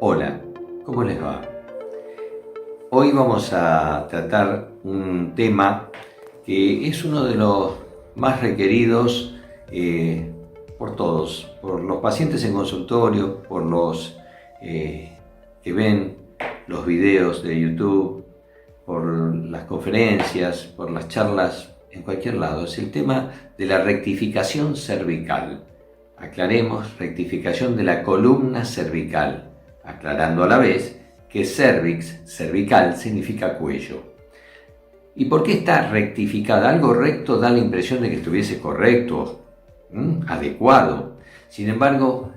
Hola, ¿cómo les va? Hoy vamos a tratar un tema que es uno de los más requeridos por todos, por los pacientes en consultorio, por los que ven los videos de YouTube, por las conferencias, por las charlas en cualquier lado. Es el tema de la rectificación cervical. Aclaremos, rectificación de la columna cervical, aclarando a la vez que cervix, cervical, significa cuello. ¿Y por qué está rectificada? Algo recto da la impresión de que estuviese correcto, adecuado. Sin embargo,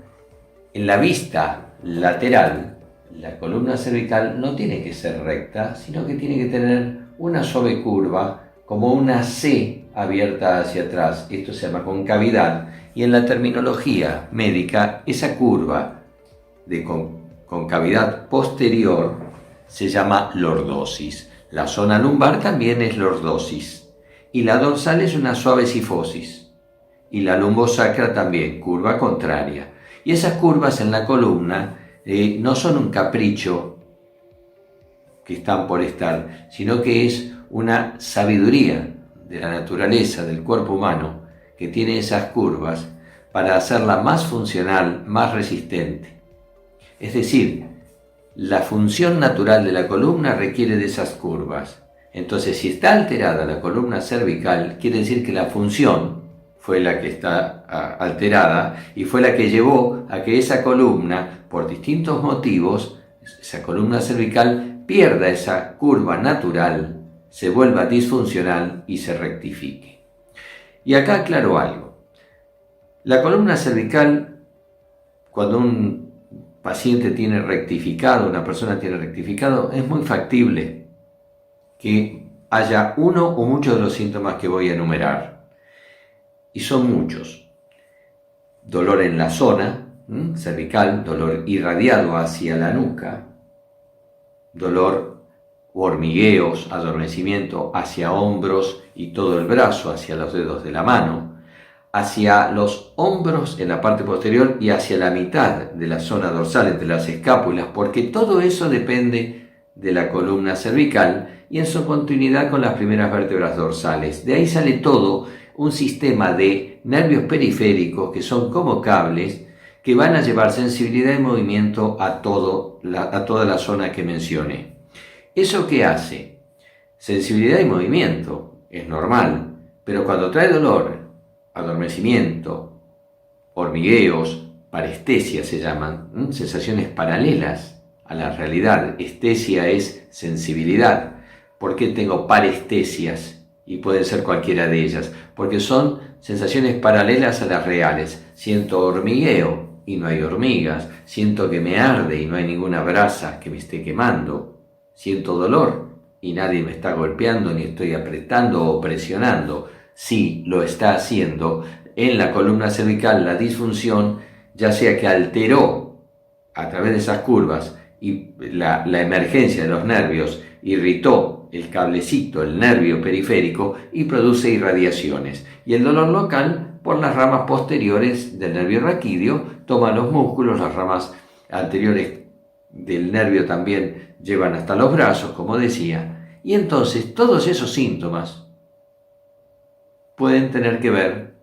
en la vista lateral, la columna cervical no tiene que ser recta, sino que tiene que tener una suave curva, como una C abierta hacia atrás. Esto se llama concavidad, y en la terminología médica, esa curva de concavidad posterior se llama lordosis. La zona lumbar también es lordosis, y la dorsal es una suave cifosis, y la lumbosacra también, curva contraria. Y esas curvas en la columna no son un capricho que están por estar, sino que es una sabiduría de la naturaleza, del cuerpo humano, que tiene esas curvas para hacerla más funcional, más resistente. Es decir, la función natural de la columna requiere de esas curvas. Entonces, si está alterada la columna cervical, quiere decir que la función fue la que está alterada y fue la que llevó a que esa columna, por distintos motivos, esa columna cervical pierda esa curva natural, se vuelva disfuncional y se rectifique. Y acá aclaro algo. La columna cervical, cuando un paciente tiene rectificado, una persona tiene rectificado, es muy factible que haya uno o muchos de los síntomas que voy a enumerar. Y son muchos. Dolor en la zona cervical, dolor irradiado hacia la nuca, dolor o hormigueos, adormecimiento hacia hombros y todo el brazo, hacia los dedos de la mano, hacia los hombros en la parte posterior y hacia la mitad de la zona dorsal entre las escápulas, porque todo eso depende de la columna cervical y en su continuidad con las primeras vértebras dorsales. De ahí sale todo un sistema de nervios periféricos que son como cables que van a llevar sensibilidad y movimiento a toda la zona que mencioné. ¿Eso qué hace? Sensibilidad y movimiento, es normal, pero cuando trae dolor, adormecimiento, hormigueos, parestesia se llaman, sensaciones paralelas a la realidad. Estesia es sensibilidad. ¿Por qué tengo parestesias? Y pueden ser cualquiera de ellas, porque son sensaciones paralelas a las reales. Siento hormigueo y no hay hormigas, siento que me arde y no hay ninguna brasa que me esté quemando, siento dolor y nadie me está golpeando ni estoy apretando o presionando. Sí, lo está haciendo en la columna cervical la disfunción, ya sea que alteró a través de esas curvas y la emergencia de los nervios irritó el cablecito, el nervio periférico y produce irradiaciones. Y el dolor local por las ramas posteriores del nervio raquídeo toma los músculos, las ramas anteriores del nervio también llevan hasta los brazos, como decía. Y entonces todos esos síntomas pueden tener que ver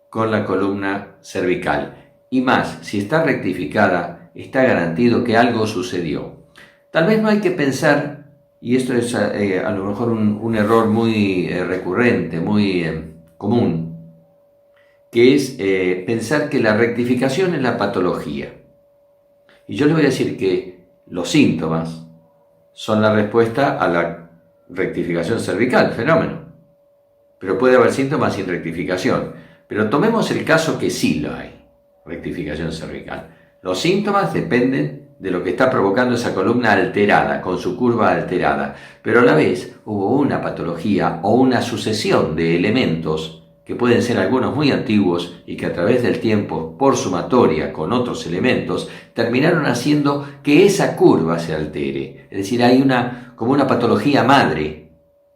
con la columna cervical. Y más, si está rectificada, está garantido que algo sucedió. Tal vez no hay que pensar, y esto es a lo mejor un error muy recurrente, muy común, que es pensar que la rectificación es la patología. Y yo les voy a decir que los síntomas son la respuesta a la rectificación cervical, fenómeno. Pero puede haber síntomas sin rectificación. Pero tomemos el caso que sí lo hay, rectificación cervical. Los síntomas dependen de lo que está provocando esa columna alterada, con su curva alterada. Pero a la vez hubo una patología o una sucesión de elementos que pueden ser algunos muy antiguos y que a través del tiempo, por sumatoria con otros elementos, terminaron haciendo que esa curva se altere. Es decir, hay como una patología madre,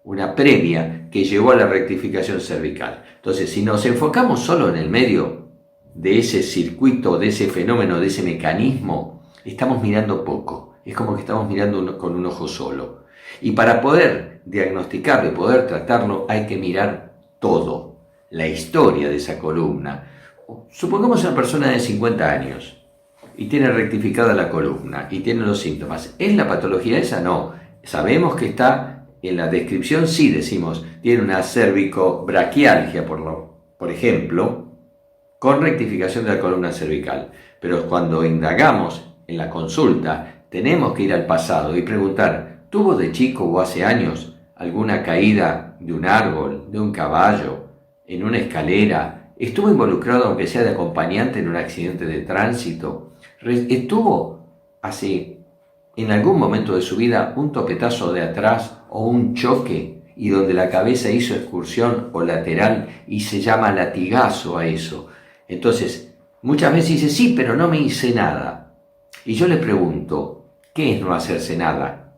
una previa que llevó a la rectificación cervical. Entonces, si nos enfocamos solo en el medio de ese circuito, de ese fenómeno, de ese mecanismo, estamos mirando poco. Es como que estamos mirando con un ojo solo. Y para poder diagnosticarlo y poder tratarlo hay que mirar todo, la historia de esa columna. Supongamos una persona de 50 años y tiene rectificada la columna y tiene los síntomas. ¿Es la patología esa? No. Sabemos que está en la descripción, sí decimos, tiene una cervicobraquialgia, por ejemplo, con rectificación de la columna cervical. Pero cuando indagamos en la consulta, tenemos que ir al pasado y preguntar, ¿tuvo de chico o hace años alguna caída de un árbol, de un caballo, en una escalera? ¿Estuvo involucrado, aunque sea de acompañante, en un accidente de tránsito? ¿Estuvo en algún momento de su vida un topetazo de atrás o un choque y donde la cabeza hizo excursión o lateral y se llama latigazo a eso? Entonces, muchas veces dice, sí, pero no me hice nada. Y yo le pregunto, ¿qué es no hacerse nada?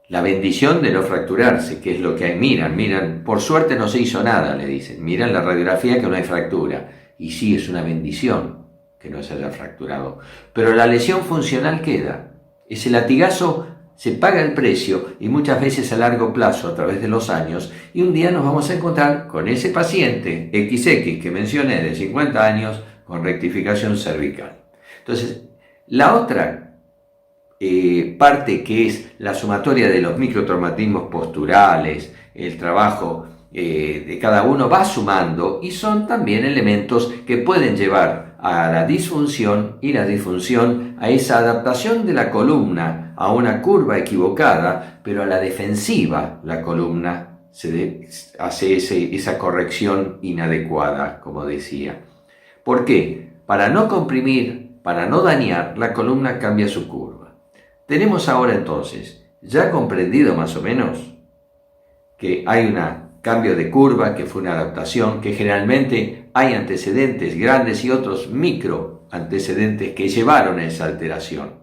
La bendición de no fracturarse, que es lo que hay. Miran, por suerte no se hizo nada, le dicen. Miran la radiografía que no hay fractura. Y sí, es una bendición que no se haya fracturado. Pero la lesión funcional queda. Ese latigazo se paga el precio y muchas veces a largo plazo, a través de los años, y un día nos vamos a encontrar con ese paciente XX que mencioné de 50 años con rectificación cervical. Entonces, la otra parte que es la sumatoria de los microtraumatismos posturales, el trabajo de cada uno va sumando y son también elementos que pueden llevar a la disfunción y la disfunción a esa adaptación de la columna a una curva equivocada, pero a la defensiva la columna hace esa corrección inadecuada, como decía. ¿Por qué? Para no comprimir, para no dañar, la columna cambia su curva. Tenemos ahora entonces, ya comprendido más o menos, que hay un cambio de curva, que fue una adaptación, que generalmente hay antecedentes grandes y otros micro antecedentes que llevaron a esa alteración.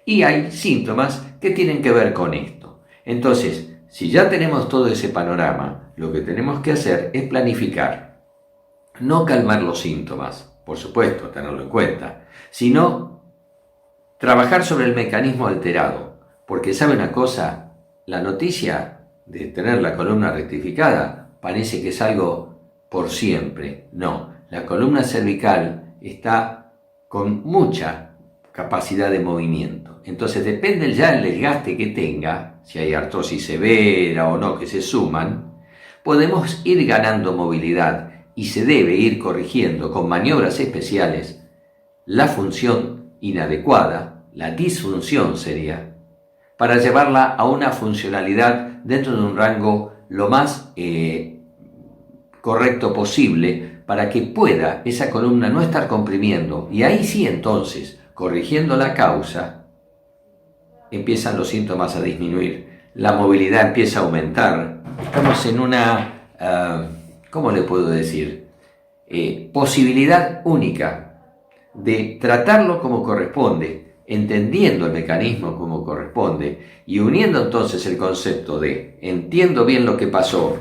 Y hay síntomas que tienen que ver con esto. Entonces, si ya tenemos todo ese panorama, lo que tenemos que hacer es planificar. No calmar los síntomas, por supuesto, tenerlo en cuenta, sino trabajar sobre el mecanismo alterado. Porque ¿sabe una cosa? La noticia de tener la columna rectificada parece que es algo por siempre. No, la columna cervical está con mucha capacidad de movimiento. Entonces depende ya del desgaste que tenga, si hay artrosis severa o no que se suman, podemos ir ganando movilidad y se debe ir corrigiendo con maniobras especiales la función inadecuada, la disfunción sería, para llevarla a una funcionalidad dentro de un rango lo más correcto posible para que pueda esa columna no estar comprimiendo. Y ahí sí, entonces, corrigiendo la causa, empiezan los síntomas a disminuir, la movilidad empieza a aumentar. Estamos en una, ¿cómo le puedo decir? Posibilidad única de tratarlo como corresponde, entendiendo el mecanismo como corresponde y uniendo entonces el concepto de entiendo bien lo que pasó,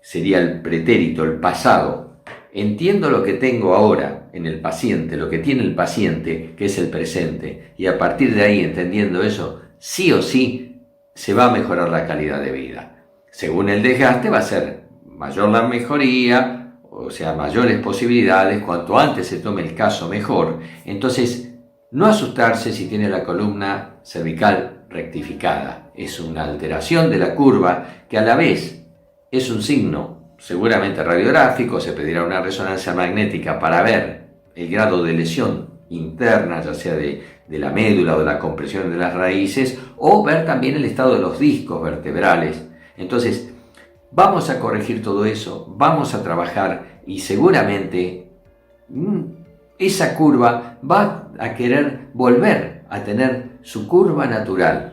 sería el pretérito, el pasado, entiendo lo que tengo ahora en el paciente, lo que tiene el paciente, que es el presente, y a partir de ahí, entendiendo eso, sí o sí se va a mejorar la calidad de vida. Según el desgaste va a ser mayor la mejoría, o sea, mayores posibilidades, cuanto antes se tome el caso mejor. Entonces, no asustarse si tiene la columna cervical rectificada. Es una alteración de la curva que a la vez es un signo seguramente radiográfico, se pedirá una resonancia magnética para ver el grado de lesión interna, ya sea de la médula o de la compresión de las raíces, o ver también el estado de los discos vertebrales. Entonces, vamos a corregir todo eso, vamos a trabajar y seguramente esa curva va a querer volver a tener su curva natural,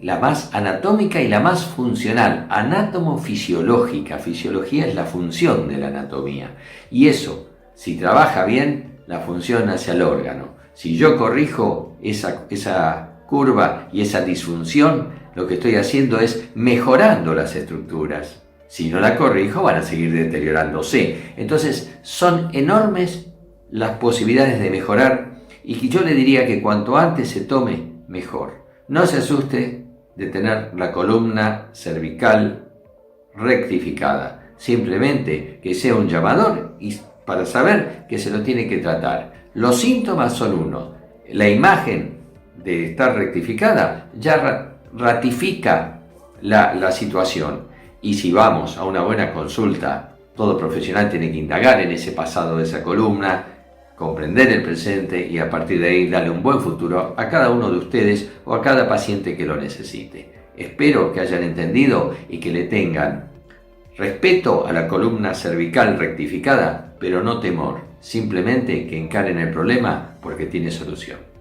la más anatómica y la más funcional, anátomo-fisiológica. Fisiología es la función de la anatomía. Y eso, si trabaja bien, la función hacia el órgano. Si yo corrijo esa curva y esa disfunción, lo que estoy haciendo es mejorando las estructuras. Si no la corrijo, van a seguir deteriorándose. Entonces, son enormes las posibilidades de mejorar y que yo le diría que cuanto antes se tome, mejor. No se asuste de tener la columna cervical rectificada, simplemente que sea un llamador y para saber que se lo tiene que tratar. Los síntomas son uno, la imagen de estar rectificada ya ratifica la situación, y si vamos a una buena consulta, todo profesional tiene que indagar en ese pasado de esa columna, comprender el presente y a partir de ahí darle un buen futuro a cada uno de ustedes o a cada paciente que lo necesite. Espero que hayan entendido y que le tengan respeto a la columna cervical rectificada, pero no temor, simplemente que encaren el problema porque tiene solución.